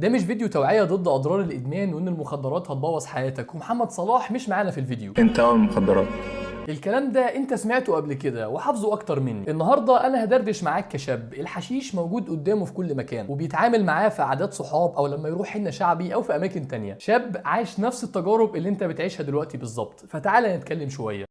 ده مش فيديو توعية ضد أضرار الإدمان وإن المخدرات هتبوظ حياتك، ومحمد صلاح مش معانا في الفيديو. انت المخدرات. الكلام ده انت سمعته قبل كده وحافظه اكتر مني. النهارده انا هدردش معاك كشاب الحشيش موجود قدامه في كل مكان وبيتعامل معاه في عادات صحاب او لما يروح حنة شعبي او في اماكن تانية. شاب عايش نفس التجارب اللي انت بتعيشها دلوقتي بالظبط، فتعالى نتكلم شوية.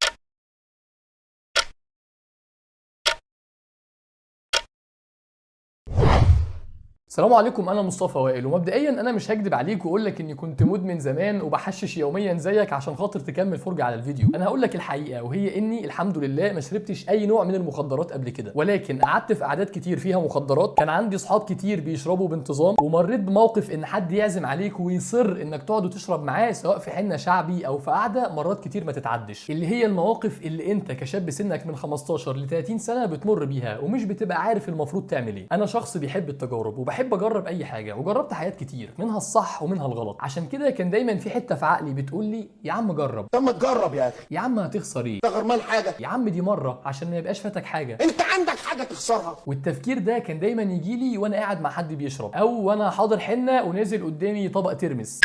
السلام عليكم، انا مصطفى وائل، ومبدئيا انا مش هكدب عليك واقول لك اني كنت مدمن زمان وبحشش يوميا زيك عشان خاطر تكمل فرجه على الفيديو. انا هقول لك الحقيقه، وهي اني الحمد لله ما شربتش اي نوع من المخدرات قبل كده، ولكن قعدت في قعدات كتير فيها مخدرات، كان عندي اصحاب كتير بيشربوا بانتظام، ومريت بموقف ان حد يعزم عليك ويصر انك تقعد وتشرب معاه سواء في حنه شعبي او في قعده مرات كتير ما تتعدش، اللي هي المواقف اللي انت كشاب سنك من 15 ل 30 سنه بتمر بيها ومش بتبقى عارف المفروض تعمل ايه. انا شخص بيحب التجارب وبحب اجرب اي حاجه، وجربت حاجات كتير منها الصح ومنها الغلط، عشان كده كان دايما في حته في عقلي بتقول لي يا عم جرب. طب ما تجرب يا اخي. يا عم هتخسر ايه؟ انت غرمان حاجه؟ يا عم دي مره عشان ما يبقاش فاتك حاجه. انت عندك حاجه تخسرها؟ والتفكير ده كان دايما يجي لي وانا قاعد مع حد بيشرب، او وانا حاضر حنه ونازل قدامي طبق ترمس،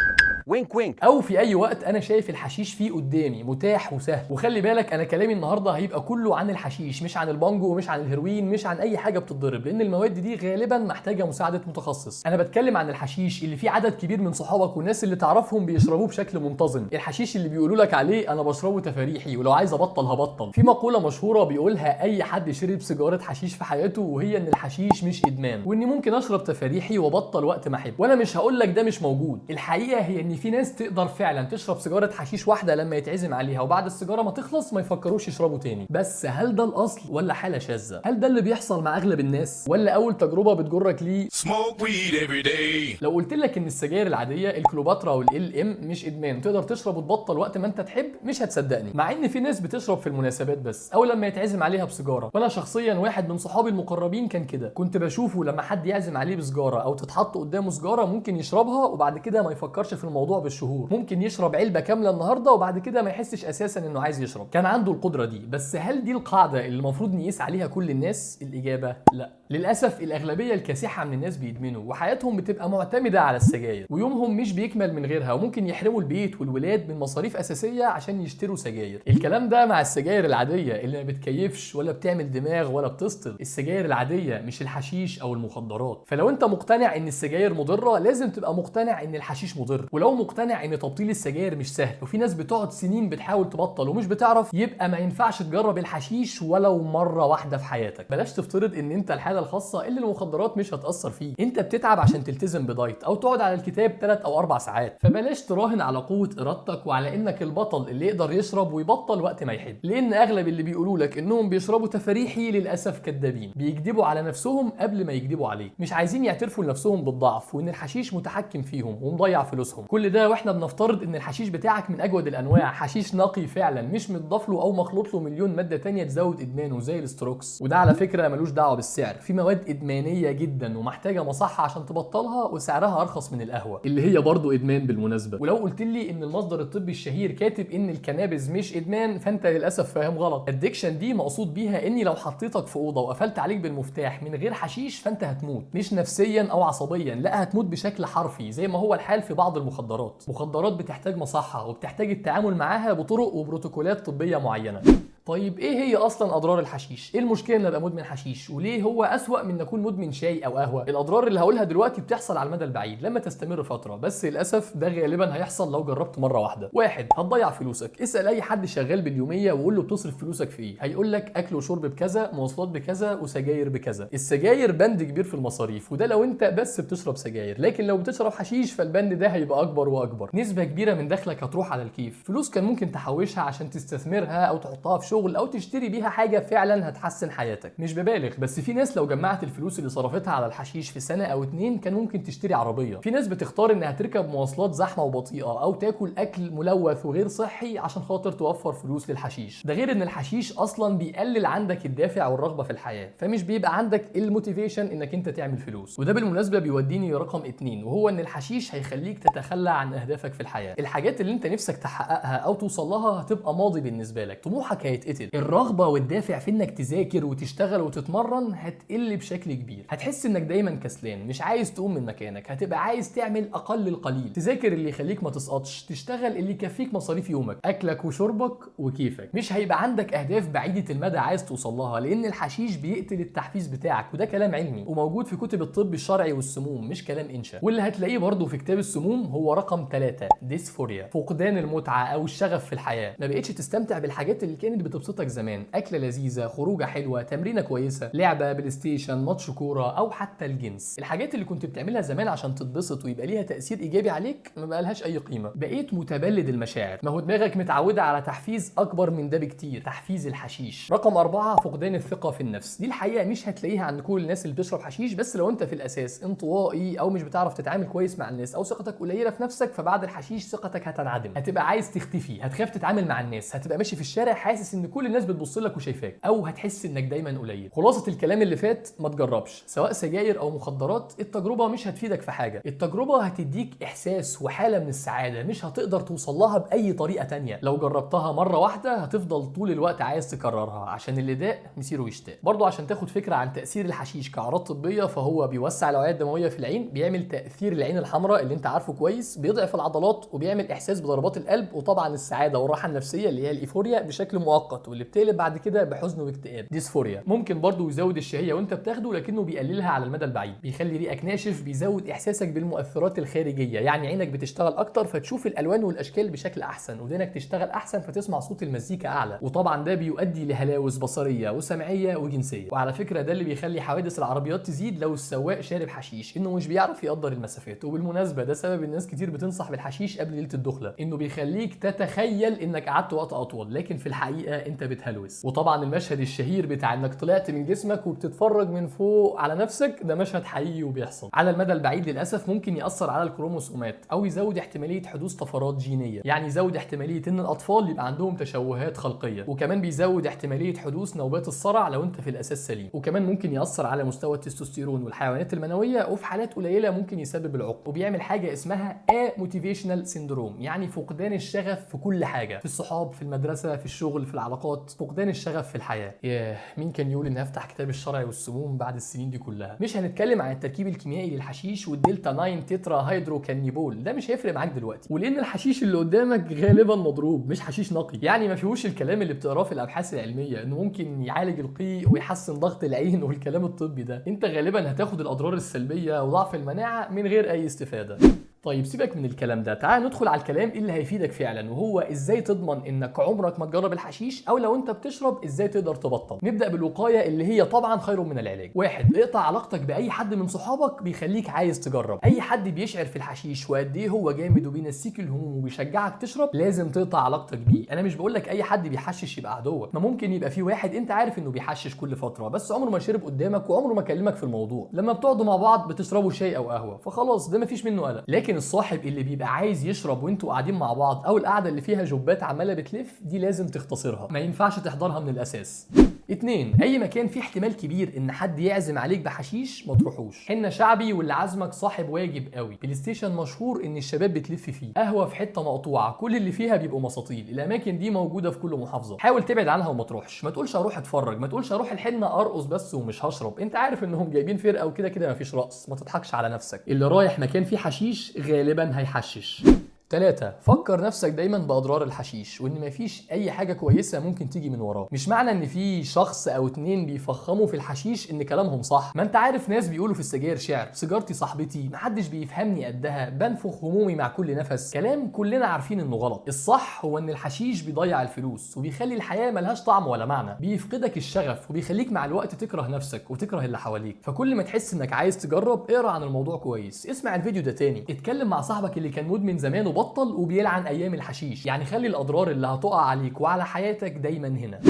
وينك وينك، او في اي وقت انا شايف الحشيش فيه قدامي متاح وسهل. وخلي بالك انا كلامي النهارده هيبقى كله عن الحشيش، مش عن البانجو ومش عن الهيروين، مش عن اي حاجه بتتضرب، لان المواد دي غالبا محتاجه مساعده متخصص. انا بتكلم عن الحشيش اللي فيه عدد كبير من صحابك والناس اللي تعرفهم بيشربوه بشكل منتظم، الحشيش اللي بيقولوا لك عليه انا بشربه تفاريحي ولو عايز ابطل هبطل. في مقوله مشهوره بيقولها اي حد شرب سيجاره حشيش في حياته، وهي ان الحشيش مش ادمان، واني ممكن اشرب تفاريحي وابطل وقت ما احب. وانا مش هقول لك ده مش موجود، الحقيقه هي ان في ناس تقدر فعلا تشرب سيجاره حشيش واحده لما يتعزم عليها، وبعد السيجاره ما تخلص ما يفكروش يشربوا تاني. بس هل ده الاصل ولا حاله شاذه؟ هل ده اللي بيحصل مع اغلب الناس ولا اول تجربه بتجرك ليه؟ Smoke weed every day. لو قلت لك ان السجاير العاديه الكليوباترا والال ام مش ادمان، تقدر تشرب وتبطل وقت ما انت تحب، مش هتصدقني، مع ان في ناس بتشرب في المناسبات بس او لما يتعزم عليها بسيجاره. وانا شخصيا واحد من صحابي المقربين كان كده، كنت بشوفه لما حد يعزم عليه بسجاره او تتحط قدامه سجاره ممكن يشربها وبعد كده ما يفكرش في الموضوع بالشهور، ممكن يشرب علبه كامله النهارده وبعد كده ما يحسش اساسا انه عايز يشرب. كان عنده القدره دي. بس هل دي القاعده اللي المفروض نقيس عليها كل الناس؟ الاجابه لا. للاسف الاغلبيه الكاسحه من الناس بيدمنوا وحياتهم بتبقى معتمده على السجاير، ويومهم مش بيكمل من غيرها، وممكن يحرموا البيت والولاد من مصاريف اساسيه عشان يشتروا سجاير. الكلام ده مع السجاير العاديه اللي ما بتكيفش ولا بتعمل دماغ ولا بتسطل، السجاير العاديه مش الحشيش او المخدرات. فلو انت مقتنع ان السجاير مضره لازم تبقى مقتنع ان الحشيش مضر، ولو مقتنع ان تبطيل السجاير مش سهل وفي ناس بتقعد سنين بتحاول تبطل ومش بتعرف، يبقى ما ينفعش تجرب الحشيش ولو مره واحده في حياتك. بلاش تفترض ان انت الحاله الخاصه اللي المخدرات مش هتاثر فيه. انت بتتعب عشان تلتزم بدايت او تقعد على الكتاب 3 أو 4 ساعات، فبلاش تراهن على قوه ارادتك وعلى انك البطل اللي يقدر يشرب ويبطل وقت ما يحب، لان اغلب اللي بيقولوا لك انهم بيشربوا تفاريحي للاسف كدابين، بيكذبوا على نفسهم قبل ما يكذبوا عليك، مش عايزين يعترفوا لنفسهم بالضعف وان الحشيش متحكم فيهم ومضيع فلوسهم. كل ده واحنا بنفترض ان الحشيش بتاعك من اجود الانواع، حشيش نقي فعلا مش متضاف له او مخلوط له مليون ماده تانية تزود ادمانه زي الاستروكس. وده على فكره ملوش دعوه بالسعر، في مواد ادمانيه جدا ومحتاجه مصحه عشان تبطلها وسعرها ارخص من القهوه اللي هي برضه ادمان بالمناسبه. ولو قلت لي ان المصدر الطبي الشهير كاتب ان الكنابز مش ادمان فانت للاسف فاهم غلط. الادكشن دي مقصود بيها اني لو حطيتك في اوضه وقفلت عليك بالمفتاح من غير حشيش فانت هتموت، مش نفسيا او عصبيا، لا هتموت بشكل حرفي زي ما هو الحال في بعض المخدرات. مخدرات بتحتاج مصحه وبتحتاج التعامل معاها بطرق وبروتوكولات طبيه معينه. طيب ايه هي اصلا اضرار الحشيش؟ ايه المشكله ان ابقى مدمن حشيش؟ وليه هو اسوأ من ان اكون مدمن شاي او قهوه؟ الاضرار اللي هقولها دلوقتي بتحصل على المدى البعيد لما تستمر فتره، بس للاسف ده غالبا هيحصل لو جربت مره واحده. واحد، هتضيع فلوسك. اسال اي حد شغال باليوميه وقول له بتصرف فلوسك في ايه، هيقول لك اكل وشرب بكذا، مواصلات بكذا، وسجاير بكذا. السجاير بند كبير في المصاريف، وده لو انت بس بتشرب سجاير، لكن لو بتشرب حشيش فالبند ده هيبقى اكبر واكبر. نسبه كبيره من دخلك هتروح على الكيف، فلوس كان ممكن تحوشها عشان تستثمرها او تحطها في شغل او تشتري بيها حاجه فعلا هتحسن حياتك. مش ببالغ، بس في ناس لو جمعت الفلوس اللي صرفتها على الحشيش في سنه او 2 كان ممكن تشتري عربيه. في ناس بتختار انها تركب مواصلات زحمه وبطيئه او تاكل اكل ملوث وغير صحي عشان خاطر توفر فلوس للحشيش. ده غير ان الحشيش اصلا بيقلل عندك الدافع والرغبه في الحياه، فمش بيبقى عندك الموتيفيشن انك انت تعمل فلوس. وده بالمناسبه بيوديني رقم 2، وهو ان الحشيش هيخليك تتخلى عن اهدافك في الحياه. الحاجات اللي انت نفسك تحققها او توصل لها هتبقى ماضي بالنسبه لك، طموحك هيتقتل. الرغبه والدافع في انك تذاكر وتشتغل وتتمرن هتقل بشكل كبير. هتحس انك دايما كسلان، مش عايز تقوم من مكانك، هتبقى عايز تعمل اقل القليل، تذاكر اللي يخليك ما تسقطش، تشتغل اللي يكفيك مصاريف يومك، اكلك وشربك وكيفك. مش هيبقى عندك اهداف بعيده المدى عايز توصل لها، لان الحشيش بيقتل التحفيز بتاعك، وده كلام علمي وموجود في كتب الطب الشرعي والسموم، مش كلام انشا. واللي هتلاقيه برضه في كتاب السموم هو رقم 3، ديسفوريا، فقدان المتعه او الشغف في الحياه. ما بقتش تستمتع بالحاجات اللي كانت بتبسطك زمان، اكله لذيذه، خروجه حلوه، تمرينه كويسه، لعبه بلاي ستيشن، ماتش كوره، او حتى الجنس. الحاجات اللي كنت بتعملها زمان عشان تتبسط ويبقى ليها تاثير ايجابي عليك ما بقالهاش اي قيمه. بقيت متبلد المشاعر. ما هو دماغك متعوده على تحفيز اكبر من ده بكتير، تحفيز الحشيش. رقم 4، فقدان الثقه في النفس. دي الحقيقه مش هتلاقيها عند كل الناس اللي بتشرب حشيش، بس لو انت في الاساس انطوائي او مش بتعرف تتعامل كويس مع الناس او ثقتك قليله في نفسك، فبعد الحشيش ثقتك هتنعدم، هتبقى عايز تختفي، هتخاف تتعامل مع الناس، هتبقى ماشي في الشارع حاسس ان كل الناس بتبص لك وشايفاك، او هتحس انك دايما قليل. خلاصه الكلام اللي فات، ما تجربش سواء سجاير او مخدرات. التجربه مش هتفيدك في حاجه، التجربه هتديك احساس وحاله من السعاده مش هتقدر توصل لها باي طريقه تانية. لو جربتها مره واحده هتفضل طول الوقت عايز تكررها، عشان اللي داق مسيره يشتاق. برضه عشان تاخد فكره عن تاثير الحشيش كاعراض طبيه، فهو بيوسع الاوعيه الدمويه في العين، بيعمل تاثير العين الحمراء اللي انت عارفه كويس، بيضعف العضلات، وبيعمل احساس بضربات القلب، وطبعا السعاده والراحه النفسيه اللي هي الايفوريا بشكل مؤقت، واللي بتقلب بعد كده بحزن واكتئاب، ديسفوريا. ممكن برضه يزود الشهيه وانت بتاخده، لكنه بيقللها على المدى البعيد، بيخلي ريقك ناشف، بيزود احساسك بالمؤثرات الخارجيه، يعني عينك بتشتغل اكتر فتشوف الالوان والاشكال بشكل احسن، ودانك تشتغل احسن فتسمع صوت المزيكا اعلى، وطبعا ده بيؤدي لهلاوس بصريه وسمعيه وجنسيه. وعلى فكره ده اللي بيخلي حوادث العربيات تزيد لو السواق شارب حشيش، انه مش بيعرف يقدر المسافات. وبالمناسبه ده سبب الناس كتير بتنصح بالحشيش قبل ليله الدخله، انه بيخليك تتخيل انك قعدت وقت اطول، لكن في الحقيقه انت بتهلوس. وطبعا المشهد الشهير بتاع انك طلعت من جسمك وبتتفرج من فوق على نفسك، ده مشهد حقيقي وبيحصل. على المدى البعيد للاسف ممكن ياثر على الكروموسومات، او يزود احتماليه حدوث طفرات جينيه، يعني يزود احتماليه ان الاطفال يبقى عندهم تشوهات خلقيه، وكمان بيزود احتماليه حدوث نوبات الصرع لو انت في الاساس سليم. وكمان ممكن ياثر على مستوى التستوستيرون والحيوانات المنويه، وفي حالات قليله ممكن يسبب العقم. وبيعمل حاجه اسمها موتيفيشنال سيندروم، يعني فقدان الشغف في كل حاجه، في الصحاب، في المدرسه، في الشغل، في العلاقات، فقدان الشغف في الحياه. ياه، مين كان يقول ان هفتح كتاب الشرع والسموم بعد السنين دي كلها؟ مش هنتكلم عن التركيب الكيميائي للحشيش والدلتا 9 تترا هيدروكانيبول، ده مش هيفرق معاك دلوقتي، ولان الحشيش اللي قدامك غالبا مضروب مش حشيش نقي، يعني ما فيهوش الكلام اللي بتقراه في الابحاث العلميه انه ممكن يعالج القيء ويحسن ضغط العين والكلام الطبي ده. انت غالبا هتاخد الاضرار السلبيه وضعف المناعه من غير اي استفاده. طيب سيبك من الكلام ده، تعال ندخل على الكلام اللي هيفيدك فعلا، وهو ازاي تضمن انك عمرك ما تجرب الحشيش، او لو انت بتشرب ازاي تقدر تبطل. نبدا بالوقايه اللي هي طبعا خير من العلاج. 1، اقطع علاقتك باي حد من صحابك بيخليك عايز تجرب. اي حد بيشعر في الحشيش وقد ايه هو جامد وبينسيك الهموم وبيشجعك تشرب لازم تقطع علاقتك بيه. انا مش بقول لك اي حد بيحشش يبقى عدوك، ما ممكن يبقى في واحد انت عارف انه بيحشش كل فتره، بس عمره ما شرب قدامك وعمره ما كلمك في الموضوع. لما بتقعدوا مع بعض بتشربوا شاي او قهوه، فخلاص ده مفيش منه قلق. لكن الصاحب اللي بيبقى عايز يشرب وانتوا قاعدين مع بعض، او القعده اللي فيها جوبات عماله بتلف، دي لازم تختصرها، ما ينفعش تحضرها من الاساس. 2، اي مكان فيه احتمال كبير ان حد يعزم عليك بحشيش ما تروحوش. حنه شعبي واللي عازمك صاحب واجب قوي، بلاي ستيشن مشهور ان الشباب بتلف فيه، قهوه في حته مقطوعه كل اللي فيها بيبقوا مساطيل، الاماكن دي موجوده في كل محافظه، حاول تبعد عنها وما تروحش. ما تقولش اروح اتفرج، ما تقولش اروح الحنه ارقص بس ومش هشرب، انت عارف انهم جايبين فرقه وكده كده مفيش رقص، ما تضحكش على نفسك. اللي رايح مكان فيه حشيش غالبا هيحشش. 3، فكر نفسك دايما باضرار الحشيش، وان مفيش اي حاجه كويسه ممكن تيجي من وراه. مش معنى ان في شخص او 2 بيفخموا في الحشيش ان كلامهم صح، ما انت عارف ناس بيقولوا في السجاير شعر، سيجارتي صاحبتي، محدش بيفهمني قدها، بنفخ همومي مع كل نفس، كلام كلنا عارفين انه غلط. الصح هو ان الحشيش بيضيع الفلوس وبيخلي الحياه ملهاش طعم ولا معنى، بيفقدك الشغف وبيخليك مع الوقت تكره نفسك وتكره اللي حواليك. فكل ما تحس انك عايز تجرب اقرا عن الموضوع كويس، اسمع الفيديو ده تاني، اتكلم مع صاحبك اللي كان مدمن زمان وبطل وبيلعن ايام الحشيش، يعني خلي الاضرار اللي هتقع عليك وعلى حياتك دايما هنا.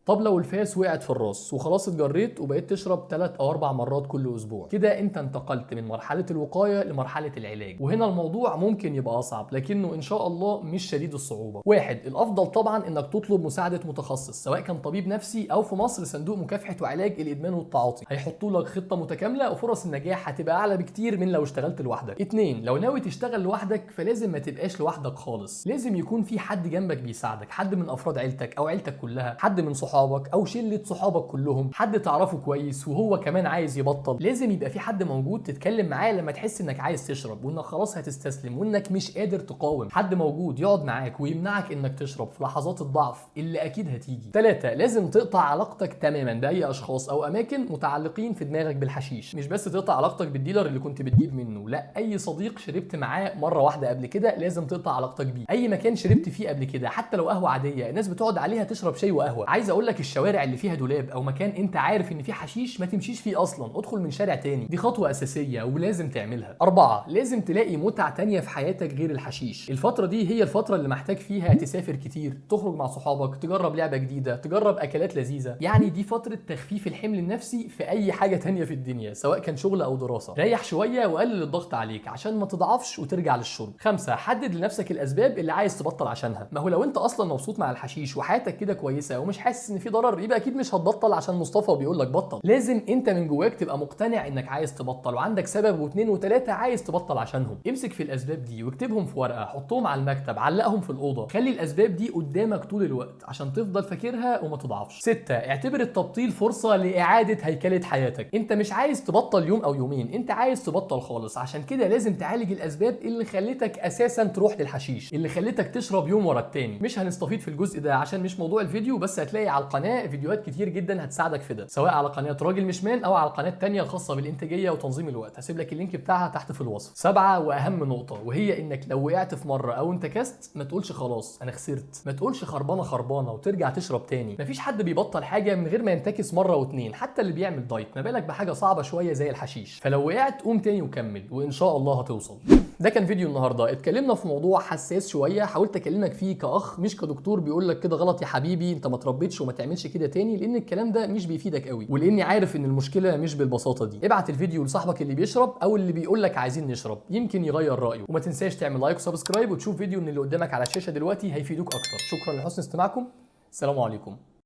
طب لو الفاس وقعت في الراس وخلاص اتجريت وبقيت تشرب 3 أو 4 مرات كل اسبوع، كده انت انتقلت من مرحله الوقايه لمرحله العلاج، وهنا الموضوع ممكن يبقى اصعب لكنه ان شاء الله مش شديد الصعوبه. واحد، الافضل طبعا انك تطلب مساعده متخصص سواء كان طبيب نفسي او في مصر صندوق مكافحه وعلاج الادمان والتعاطي، هيحطوا لك خطه متكامله وفرص النجاح هتبقى اعلى بكتير من لو اشتغلت لوحدك. اتنين، لو ناوي تشتغل لوحدك فلازم ما تبقاش لوحدك خالص، لازم يكون في حد جنبك بيساعدك، حد من افراد عيلتك او عيلتك كلها، حد من صحابك او شله صحابك كلهم، حد تعرفه كويس وهو كمان عايز يبطل. لازم يبقى في حد موجود تتكلم معاه لما تحس انك عايز تشرب وانك خلاص هتستسلم وانك مش قادر تقاوم، حد موجود يقعد معاك ويمنعك انك تشرب في لحظات الضعف اللي اكيد هتيجي. 3، لازم تقطع علاقتك تماما باي اشخاص او اماكن متعلقين في دماغك بالحشيش. مش بس تقطع علاقتك بالديلر اللي كنت بتجيب منه، لا، اي صديق شربت معاه مره واحده قبل كده لازم تقطع علاقتك بيه. اي مكان شربت فيه قبل كده حتى لو قهوه عاديه الناس بتقعد عليها تشرب شاي وقهوه، عايز اقول لك الشوارع اللي فيها دولاب او مكان انت عارف ان فيه حشيش ما تمشيش فيه اصلا، ادخل من شارع تاني. دي خطوه اساسيه ولازم تعملها. 4، لازم تلاقي متعه تانيه في حياتك غير الحشيش. الفتره دي هي الفتره اللي محتاج فيها تسافر كتير، تخرج مع صحابك، تجرب لعبه جديده، تجرب اكلات لذيذه، يعني دي فتره تخفيف الحمل النفسي في اي حاجه تانيه في الدنيا سواء كان شغل او دراسه. ريح شويه وقلل الضغط عليك عشان ما تضعفش وترجع للشرب. 5، حدد لنفسك الاسباب اللي عايز تبطل عشانها. ما هو لو انت اصلا مبسوط مع الحشيش وحياتك كده كويسه ومش حاسس ان في ضرر يبقى اكيد مش هتبطل عشان مصطفى بيقول لك بطل. لازم انت من جواك تبقى مقتنع انك عايز تبطل وعندك سبب واثنين وثلاثه عايز تبطل عشانهم. امسك في الاسباب دي واكتبهم في ورقه، حطهم على المكتب، علقهم في الاوضه، خلي الاسباب دي قدامك طول الوقت عشان تفضل فاكرها وما تضعفش. 6، اعتبر التبطيل فرصه لاعاده هيكله حياتك. انت مش عايز تبطل يوم او يومين، انت عايز تبطل خالص، عشان كده لازم تعالج الاسباب اللي خلتك اساسا تروح للحشيش، اللي خلتك تشرب يوم ورا التاني. مش هنستفيد في الجزء ده عشان مش موضوع الفيديو، بس هتلاقي على القناه فيديوهات كتير جدا هتساعدك في ده، سواء على قناه راجل مشمان او على القناه الثانيه الخاصه بالانتاجيه وتنظيم الوقت، هسيب لك اللينك بتاعها تحت في الوصف. 7 واهم نقطه، وهي انك لو وقعت في مره او انتكست ما تقولش خلاص انا خسرت، ما تقولش خربانه خربانه وترجع تشرب تاني. مفيش حد بيبطل حاجه من غير ما ينتكس مره واتنين، حتى اللي بيعمل دايت، ما بالك بحاجه صعبه شويه زي الحشيش. فلو وقعت قوم تاني وكمل وان شاء الله هتوصل. ده كان فيديو النهارده، اتكلمنا في موضوع حساس شويه، حاولت اكلمك فيه كاخ مش كدكتور بيقول لك كده غلط يا حبيبي انت ما تربيتش وما تعملش كده تاني، لان الكلام ده مش بيفيدك قوي، ولاني عارف ان المشكله مش بالبساطه دي. ابعت الفيديو لصاحبك اللي بيشرب او اللي بيقول لك عايزين نشرب، يمكن يغير رايه. وما تنساش تعمل لايك وسبسكرايب وتشوف فيديو من اللي قدامك على الشاشه دلوقتي هيفيدوك اكتر. شكرا لحسن استماعكم، السلام عليكم.